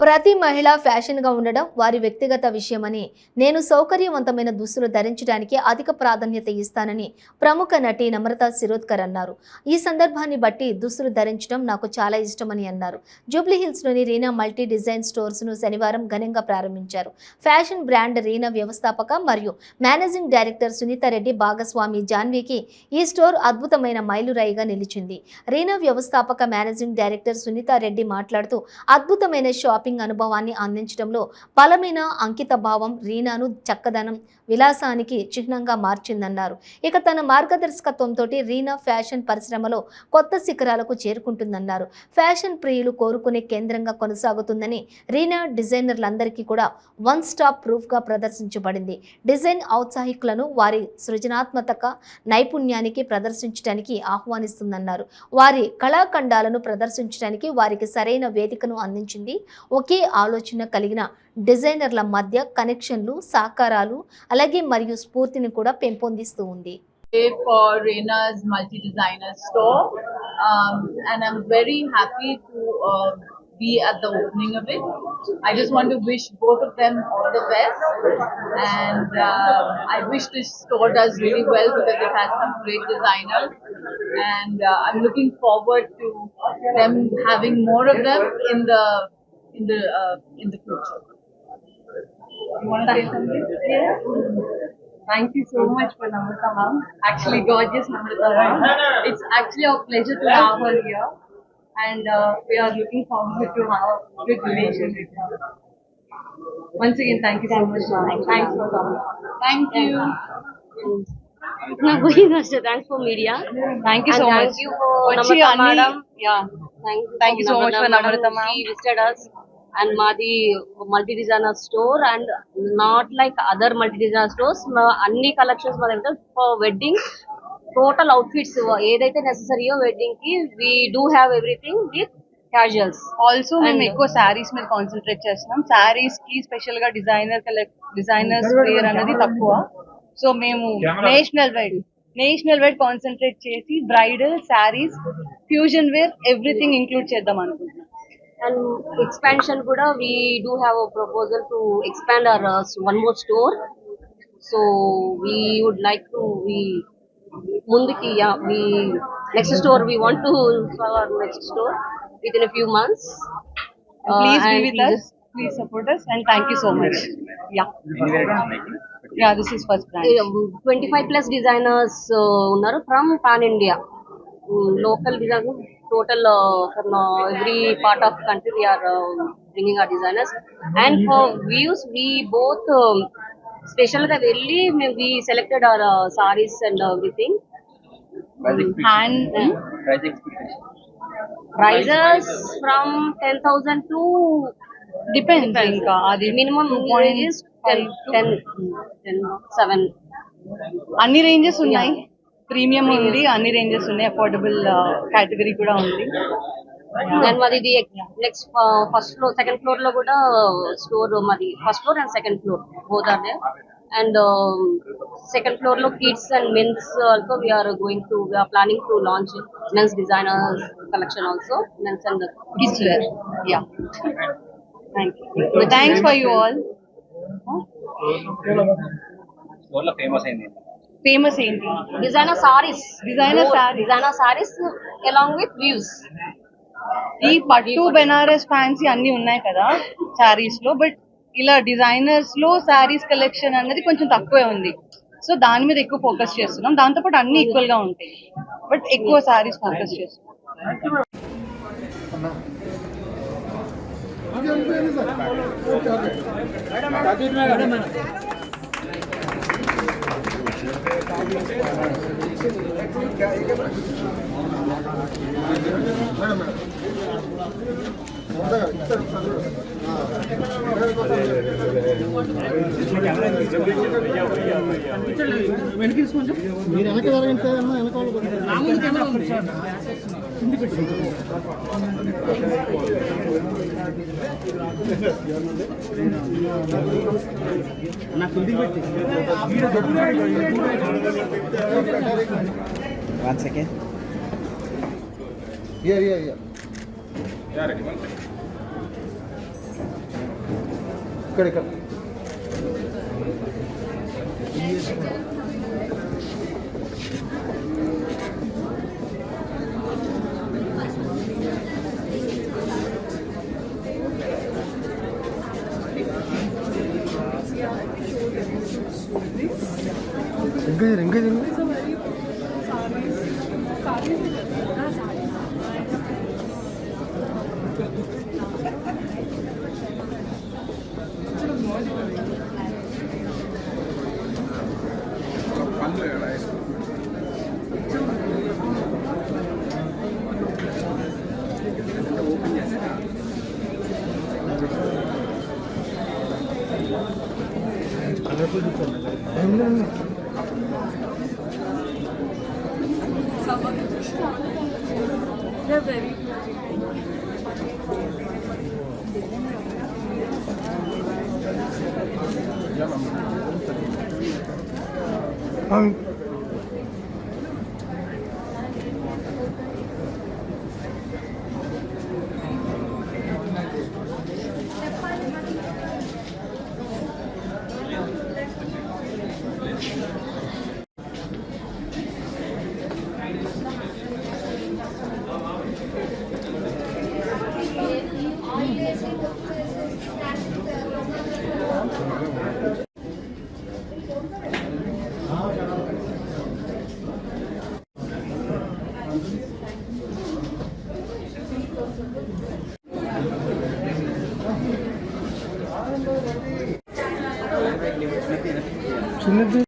ప్రతి మహిళ ఫ్యాషన్గా ఉండడం వారి వ్యక్తిగత విషయమని, నేను సౌకర్యవంతమైన దుస్తులు ధరించడానికి అధిక ప్రాధాన్యత ఇస్తానని ప్రముఖ నటి నమ్రత శిరోద్కర్ అన్నారు. ఈ సందర్భాన్ని బట్టి దుస్తులు ధరించడం నాకు చాలా ఇష్టమని అన్నారు. జూబ్లీహిల్స్లోని రీనా మల్టీ డిజైన్ స్టోర్స్ను శనివారం ఘనంగా ప్రారంభించారు. ఫ్యాషన్ బ్రాండ్ రీనా వ్యవస్థాపక మరియు మేనేజింగ్ డైరెక్టర్ సునీత రెడ్డి భాగస్వామి జాన్వీకి ఈ స్టోర్ అద్భుతమైన మైలురాయిగా నిలిచింది. రీనా వ్యవస్థాపక మేనేజింగ్ డైరెక్టర్ సునీత రెడ్డి మాట్లాడుతూ, అద్భుతమైన షాపింగ్ అనుభవాన్ని అందించడంలో బలమైన అంకిత భావం రీనాను చక్కదనం, విలాసానికి చిహ్నంగా మార్చిందన్నారు. ఇక తన మార్గదర్శకత్వంతో రీనా ఫ్యాషన్ పరిశ్రమలో కొత్త శిఖరాలకు చేరుకుంటుందన్నారు. ఫ్యాషన్ ప్రియులు కోరుకునే కేంద్రంగా కొనసాగుతుందని, రీనా డిజైనర్లందరికీ కూడా వన్ స్టాప్ ప్రూఫ్గా ప్రదర్శించబడింది. డిజైన్ ఔత్సాహికులను వారి సృజనాత్మక నైపుణ్యానికి ప్రదర్శించడానికి ఆహ్వానిస్తుందన్నారు. వారి కళాఖండాలను ప్రదర్శించడానికి వారికి సరైన వేదికను అందించింది. ఒకే ఆలోచన కలిగిన డిజైనర్ల మధ్య కనెక్షన్లు, సహకారాలు అలాగే మరియు స్ఫూర్తిని కూడా పెంపొందిస్తూ ఉంది. For Rena's multi-designer store, and I'm very happy to be at the opening of it. I just want to wish both of them all the best, and I wish this store does really well because it has some great designers, and I'm looking forward to them having more of them in the future. You want to say something? Yeah. Thank you so much for Namrata ma'am. Actually, gorgeous Namrata ma'am. It's actually a pleasure to have her here, and we are looking forward to have a good relation with her. Once again, thank you so much. Thanks for coming. Thank you. Not going also. Thanks for media. Thank you so much. Thank you for Namrata madam. Yeah. Thank you so much for Namrata ma'am. She visited us and Madi multi-designer store, and not like other multi-designer stores. Anni collections for wedding, total outfits. ఏదైతే necessary wedding ki, we do have everything with casuals. Also మేము ఎక్కువ శారీస్ మీద concentrate చేస్తున్నాం. శారీస్ కి special గా designers wear అనేది తక్కువ. So మేము నేషనల్ వైడ్ కాన్సన్ట్రేట్ చేసి bridal saris, fusion wear everything include చేద్దాం అనుకుంటున్నాం. And expansion kuda, we do have a proposal to expand our one more store. So we would like to mundiki, we next store we want to start our next store within a few months. Please be with us. Please support us, and thank you so much. Yeah, this is first branch. 25 plus designers unnaru from pan India. Local designers total from every part of country we are bringing our designers, and for views we both special ga velli we selected our sarees and everything. Prices from 10,000 to depends. Inka adi minimum range is 10 7. అన్ని ranges ఉన్నాయి. Premium ఉంది, అన్ని ranges ఉన్నాయి. Affordable category కూడా ఉంది. And మాది next first floor, second floor లో కూడా స్టోర్ మాది. First floor and second floor both are there. And second floor లో kids and men's also we are planning to launch men's designers collection also, men's and kids wear. Yeah. Thank you. Thanks for you all. స్టోర్లో famous ఏంటి? designer sarees along with views. ఈ పట్టు, Banaras, fancy అన్ని ఉన్నాయి కదా శారీస్ లో, but ఇలా designers లో శారీస్ కలెక్షన్ అనేది కొంచెం తక్కువే ఉంది. సో దాని మీద ఎక్కువ ఫోకస్ చేస్తున్నాం. దాంతో పాటు అన్ని ఈక్వల్ గా ఉంటాయి, బట్ ఎక్కువ శారీస్ ఫోకస్ చేస్తున్నాం. మీరు వెనక జరగండి, నాకు ఇంటికి పెట్టి 1 second. Yeah. Yeah, ready, 1 second. ఇక్కడ ఇక్కడ ఇంకా They're very చిన్నది